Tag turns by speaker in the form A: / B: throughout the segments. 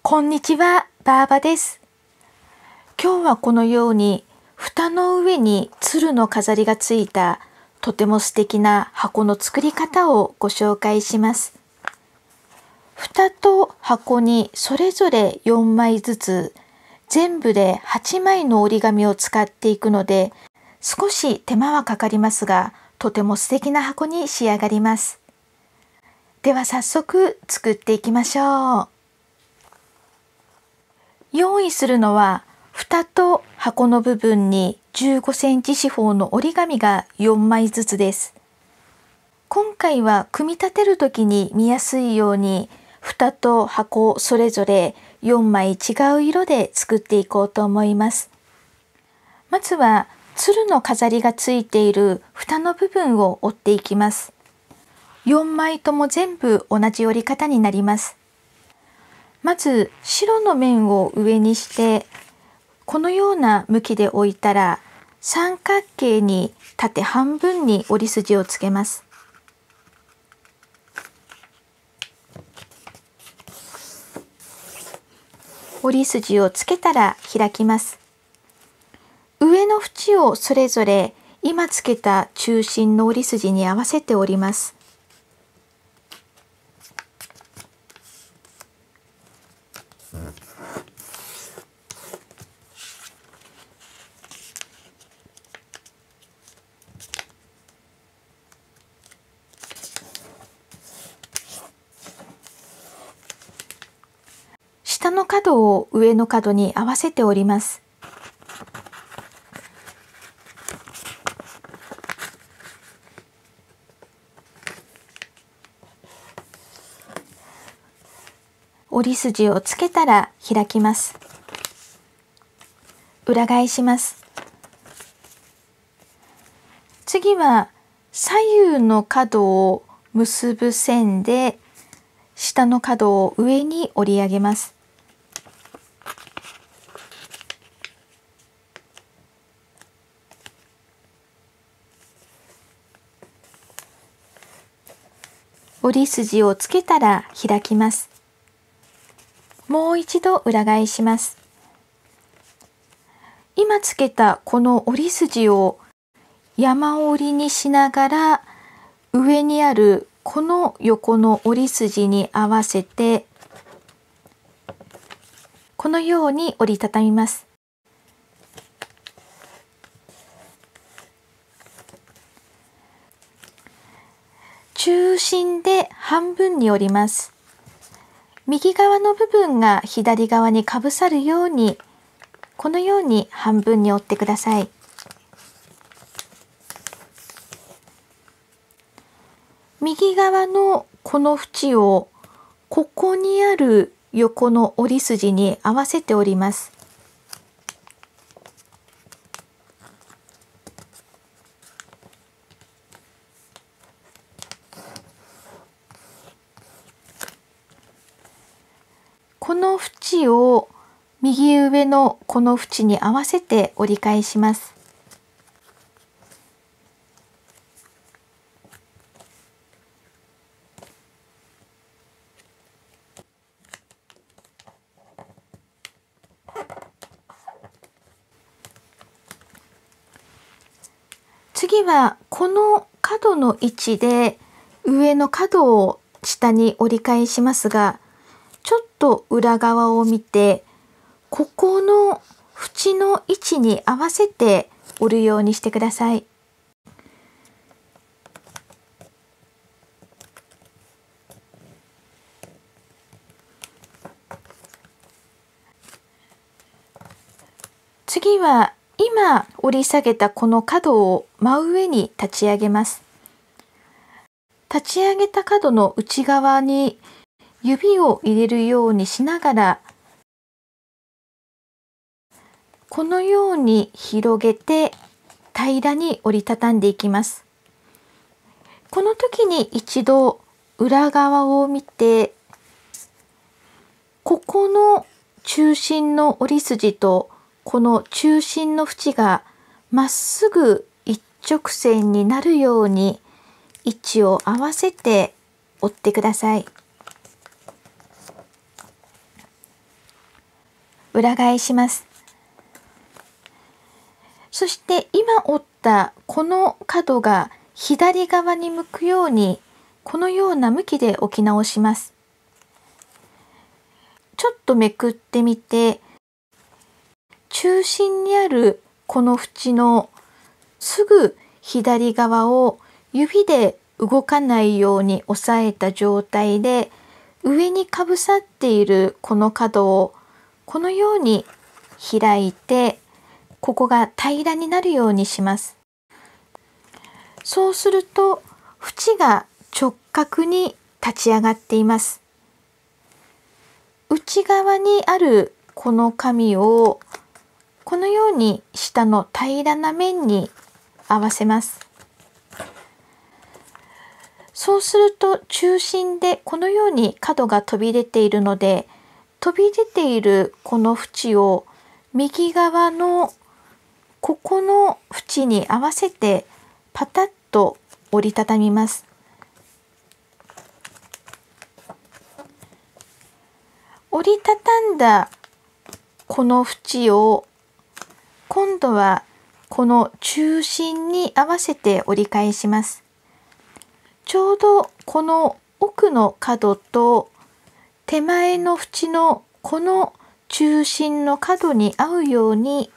A: こんにちは、バーバです。今日はこのように蓋の上に鶴の飾りがついたとても素敵な箱の作り方をご紹介します。蓋と箱にそれぞれ4枚ずつ全部で8枚の折り紙を使っていくので少し手間はかかりますがとても素敵な箱に仕上がります。では早速作っていきましょう。用意するのは蓋と箱の部分に15センチ四方の折り紙が4枚ずつです。今回は組み立てる時に見やすいように蓋と箱それぞれ4枚違う色で作っていこうと思います。まずは鶴の飾りがついている蓋の部分を折っていきます。4枚とも全部同じ折り方になります。まず白の面を上にしてこのような向きで置いたら三角形に縦半分に折り筋をつけます。折り筋をつけたら開きます。上の縁をそれぞれ今つけた中心の折り筋に合わせて折ります。下の角を上の角に合わせて折ります。折り筋をつけたら開きます。裏返します。次は左右の角を結ぶ線で下の角を上に折り上げます。折り筋をつけたら開きます。もう一度裏返します。今つけたこの折り筋を山折りにしながら上にあるこの横の折り筋に合わせてこのように折りたたみます。中心で半分に折ります。右側の部分が左側にかぶさるようにこのように半分に折ってください。右側のこの縁をここにある横の折り筋に合わせて折ります。この縁を右上のこの縁に合わせて折り返します。次はこの角の位置で上の角を下に折り返しますが、ちょっと裏側を見てここの縁の位置に合わせて折るようにしてください。次は今折り下げたこの角を真上に立ち上げます。立ち上げた角の内側に指を入れるようにしながらこのように広げて平らに折りたたんでいきます。この時に一度裏側を見てここの中心の折り筋とこの中心の縁がまっすぐ一直線になるように位置を合わせて折ってください。裏返します。そして今折ったこの角が左側に向くように、このような向きで置き直します。ちょっとめくってみて、中心にあるこの縁のすぐ左側を指で動かないように押さえた状態で、上にかぶさっているこの角をこのように開いて、ここが平らになるようにします。そうすると縁が直角に立ち上がっています。内側にあるこの紙をこのように下の平らな面に合わせます。そうすると中心でこのように角が飛び出ているので、飛び出ているこの縁を右側のここの縁に合わせてパタッと折りたたみます。折りたたんだこの縁を今度はこの中心に合わせて折り返します。ちょうどこの奥の角と手前の縁のこの中心の角に合うように、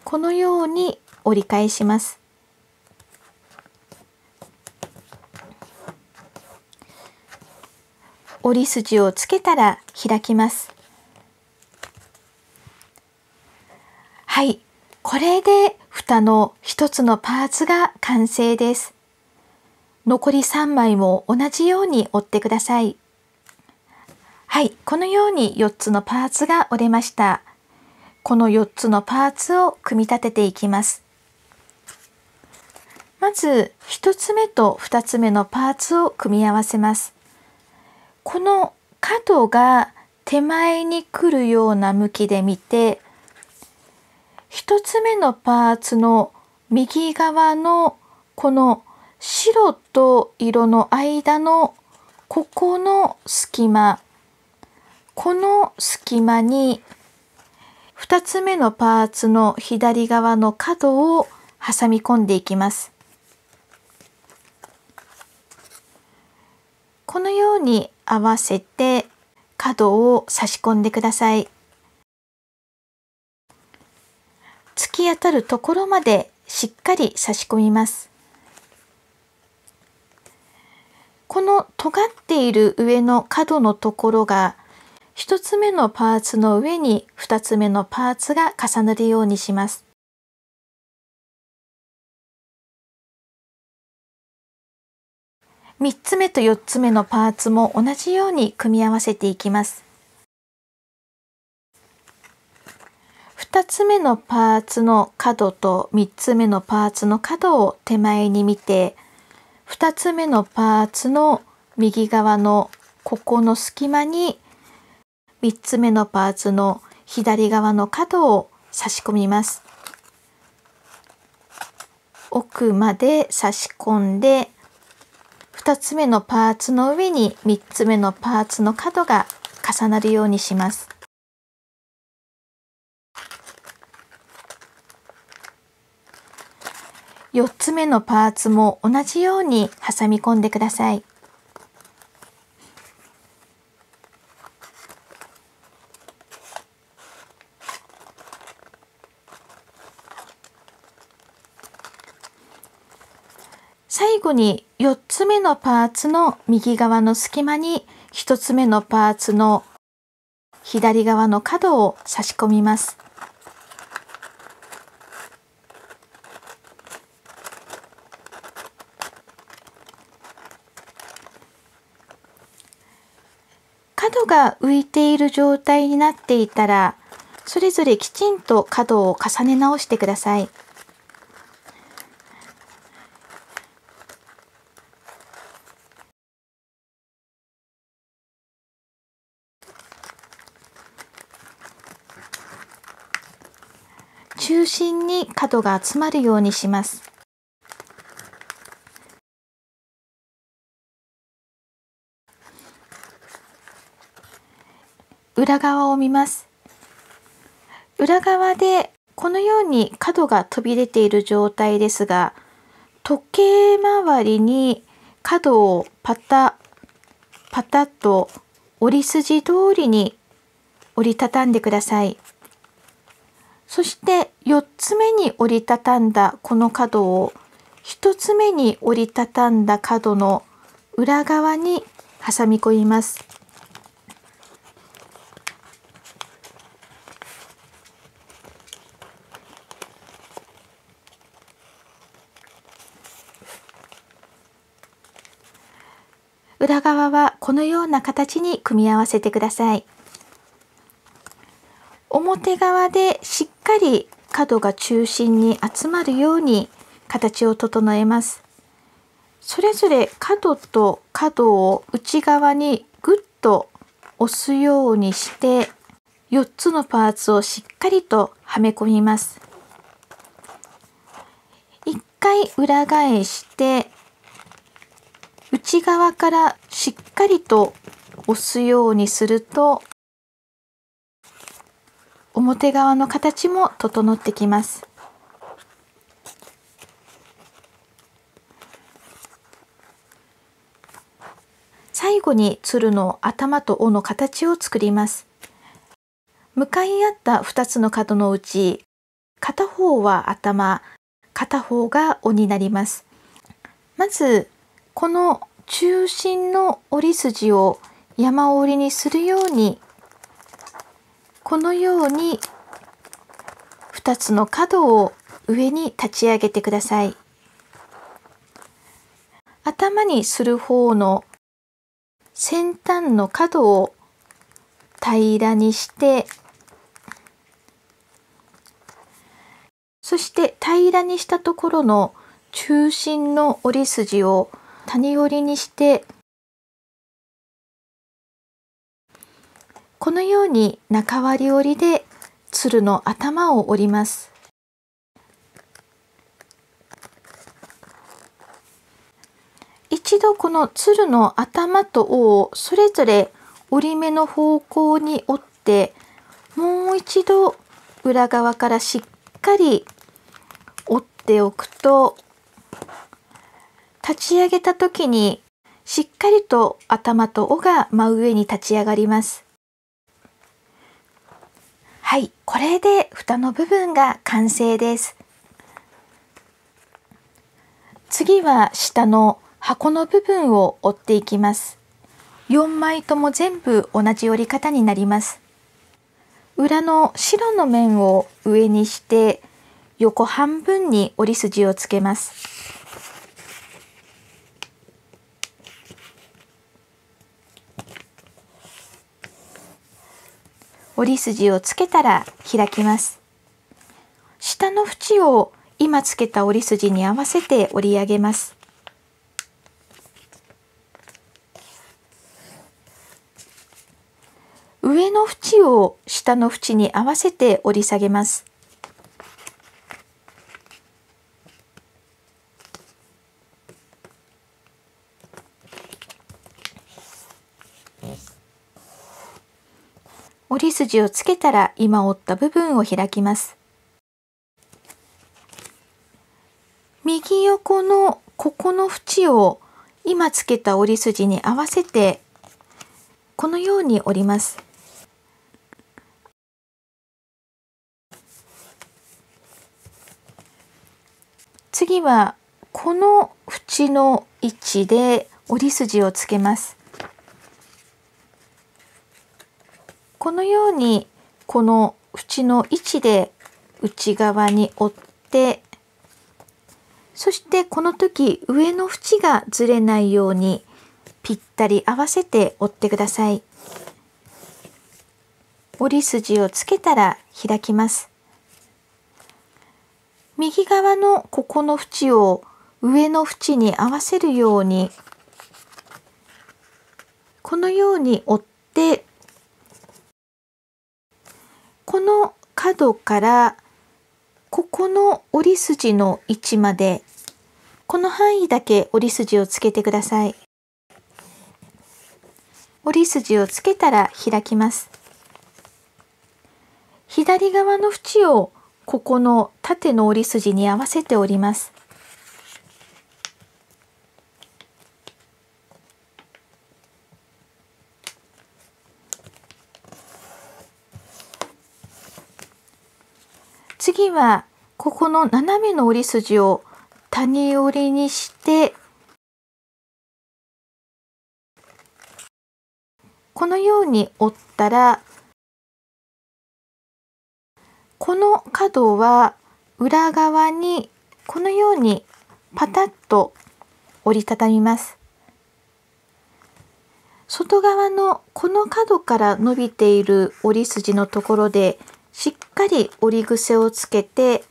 A: このように折り返します。折り筋をつけたら開きます。はい、これで蓋の一つのパーツが完成です。残り3枚も同じように折ってください。はい、このように4つのパーツが折れました。この4つのパーツを組み立てていきます。まず1つ目と2つ目のパーツを組み合わせます。この角が手前に来るような向きで見て、1つ目のパーツの右側のこの白と色の間のここの隙間、この隙間に2つ目のパーツの左側の角を挟み込んでいきます。このように合わせて角を差し込んでください。突き当たるところまでしっかり差し込みます。この尖っている上の角のところが1つ目のパーツの上に2つ目のパーツが重なるようにします。3つ目と4つ目のパーツも同じように組み合わせていきます。2つ目のパーツの角と3つ目のパーツの角を手前に見て、2つ目のパーツの右側のここの隙間に3つ目のパーツの左側の角を差し込みます。奥まで差し込んで、2つ目のパーツの上に3つ目のパーツの角が重なるようにします。4つ目のパーツも同じように挟み込んでください。最後に4つ目のパーツの右側の隙間に1つ目のパーツの左側の角を差し込みます。角が浮いている状態になっていたら、それぞれきちんと角を重ね直してください。中心に角が集まるようにします。裏側を見ます。裏側でこのように角が飛び出ている状態ですが、時計回りに角をパタッと折り筋通りに折りたたんでください。そして4つ目に折りたたんだこの角を1つ目に折りたたんだ角の裏側に挟み込みます。裏側はこのような形に組み合わせてください。表側でしっかり角が中心に集まるように形を整えます。それぞれ角と角を内側にぐっと押すようにして4つのパーツをしっかりとはめ込みます。1回裏返して内側からしっかりと押すようにすると表側の形も整ってきます。最後に鶴の頭と尾の形を作ります。向かい合った2つの角のうち片方は頭、片方が尾になります。まずこの中心の折り筋を山折りにするようにこのように2つの角を上に立ち上げてください。頭にする方の先端の角を平らにしてそして平らにしたところの中心の折り筋を谷折りにしてこのように中割り折りで鶴の頭を折ります。一度この鶴の頭と尾をそれぞれ折り目の方向に折ってもう一度裏側からしっかり折っておくと立ち上げた時にしっかりと頭と尾が真上に立ち上がります。はい、これで蓋の部分が完成です。次は下の箱の部分を折っていきます。4枚とも全部同じ折り方になります。裏の白の面を上にして横半分に折り筋をつけます。折り筋をつけたら開きます。下の縁を今つけた折り筋に合わせて折り上げます。上の縁を下の縁に合わせて折り下げます。折り筋をつけたら今折った部分を開きます。右横のここの縁を今つけた折り筋に合わせてこのように折ります。次はこの縁の位置で折り筋をつけます。このようにこの縁の位置で内側に折ってそしてこの時上の縁がずれないようにぴったり合わせて折ってください。折り筋をつけたら開きます。右側のここの縁を上の縁に合わせるようにこのように折ってこの角からここの折り筋の位置までこの範囲だけ折り筋をつけてください。折り筋をつけたら開きます。左側の縁をここの縦の折り筋に合わせて折ります。次はここの斜めの折り筋を谷折りにしてこのように折ったら、この角は裏側にこのようにパタッと折りたたみます。外側のこの角から伸びている折り筋のところでしっかり折り癖をつけて、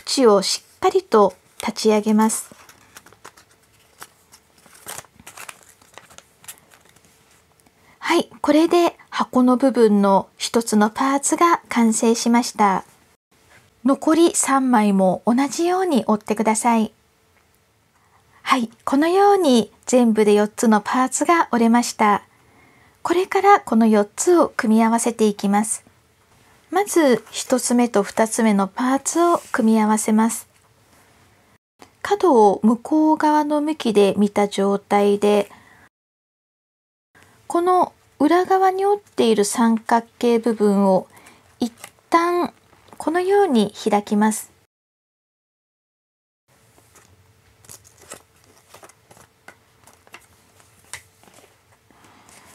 A: 縁をしっかりと立ち上げます。はい、これで箱の部分の一つのパーツが完成しました。残り3枚も同じように折ってください。はい、このように全部で4つのパーツが折れました。これからこの4つを組み合わせていきます。まず1つ目と2つ目のパーツを組み合わせます。角を向こう側の向きで見た状態で、この裏側に折っている三角形部分を一旦このように開きます。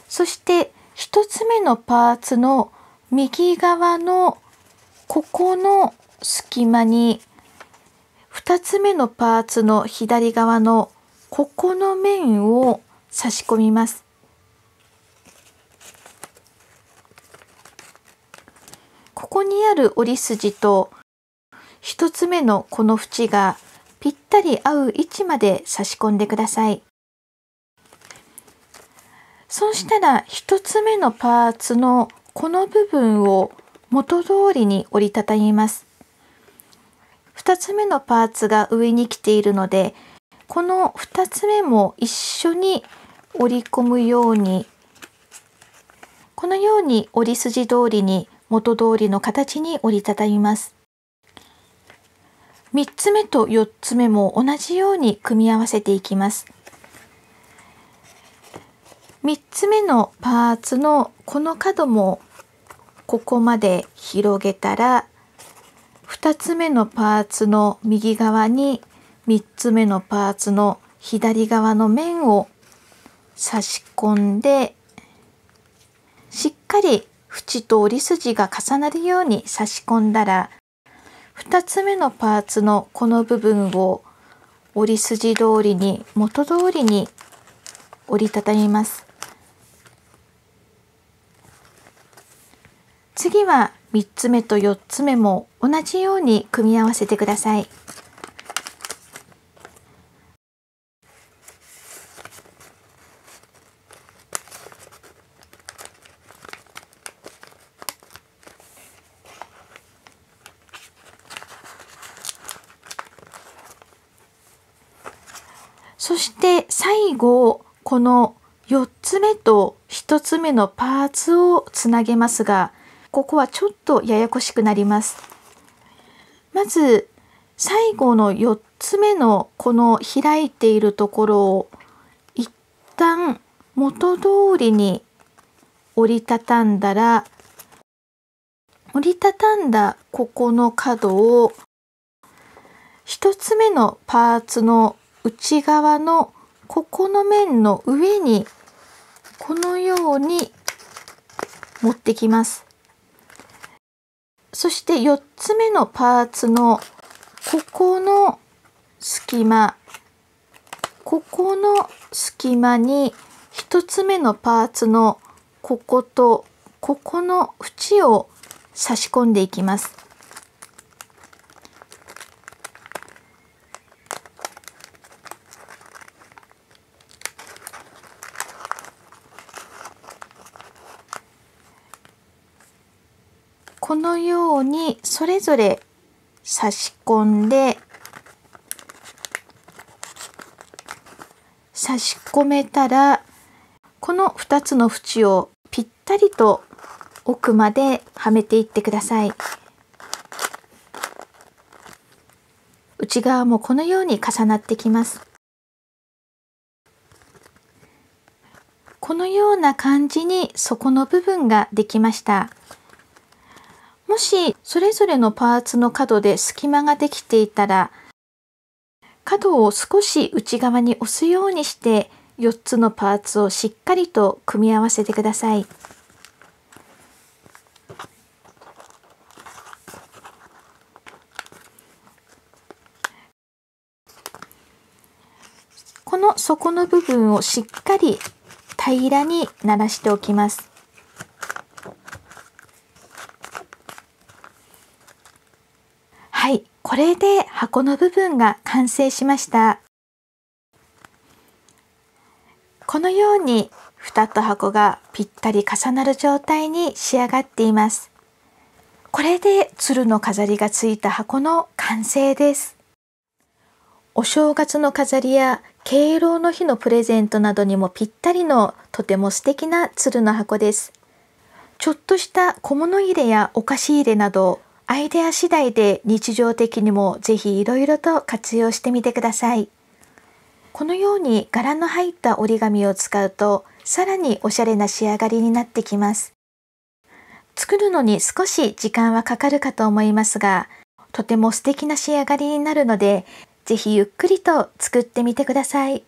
A: そして1つ目のパーツの右側のここの隙間に2つ目のパーツの左側のここの面を差し込みます。ここにある折り筋と1つ目のこの縁がぴったり合う位置まで差し込んでください。そうしたら1つ目のパーツのこの部分を元通りに折りたたみます。2つ目のパーツが上に来ているので、この2つ目も一緒に折り込むように、このように折り筋通りに元通りの形に折りたたみます。3つ目と4つ目も同じように組み合わせていきます。3つ目のパーツのこの角もここまで広げたら、2つ目のパーツの右側に3つ目のパーツの左側の面を差し込んで、しっかり縁と折り筋が重なるように差し込んだら、2つ目のパーツのこの部分を折り筋通りに元通りに折りたたみます。次は3つ目と4つ目も同じように組み合わせてください。そして最後、この4つ目と1つ目のパーツをつなげますが、ここはちょっとややこしくなります。まず最後の4つ目のこの開いているところを一旦元通りに折りたたんだら、折りたたんだここの角を1つ目のパーツの内側のここの面の上にこのように持ってきます。そして4つ目のパーツのここの隙間、ここの隙間に1つ目のパーツのこことここの縁を差し込んでいきます。このようにそれぞれ差し込んで、差し込めたらこの2つの縁をぴっったりと奥まではめていってください。内側もこのように重なってきます。このような感じに底の部分ができました。もしそれぞれのパーツの角で隙間ができていたら、角を少し内側に押すようにして4つのパーツをしっかりと組み合わせてください。この底の部分をしっかり平らにならしておきます。はい、これで箱の部分が完成しました。このように蓋と箱がぴったり重なる状態に仕上がっています。これで鶴の飾りがついた箱の完成です。お正月の飾りや敬老の日のプレゼントなどにもぴったりのとても素敵な鶴の箱です。ちょっとした小物入れやお菓子入れなどアイデア次第で日常的にもぜひいろいろと活用してみてください。このように柄の入った折り紙を使うとさらにおしゃれな仕上がりになってきます。作るのに少し時間はかかるかと思いますが、とても素敵な仕上がりになるので、ぜひゆっくりと作ってみてください。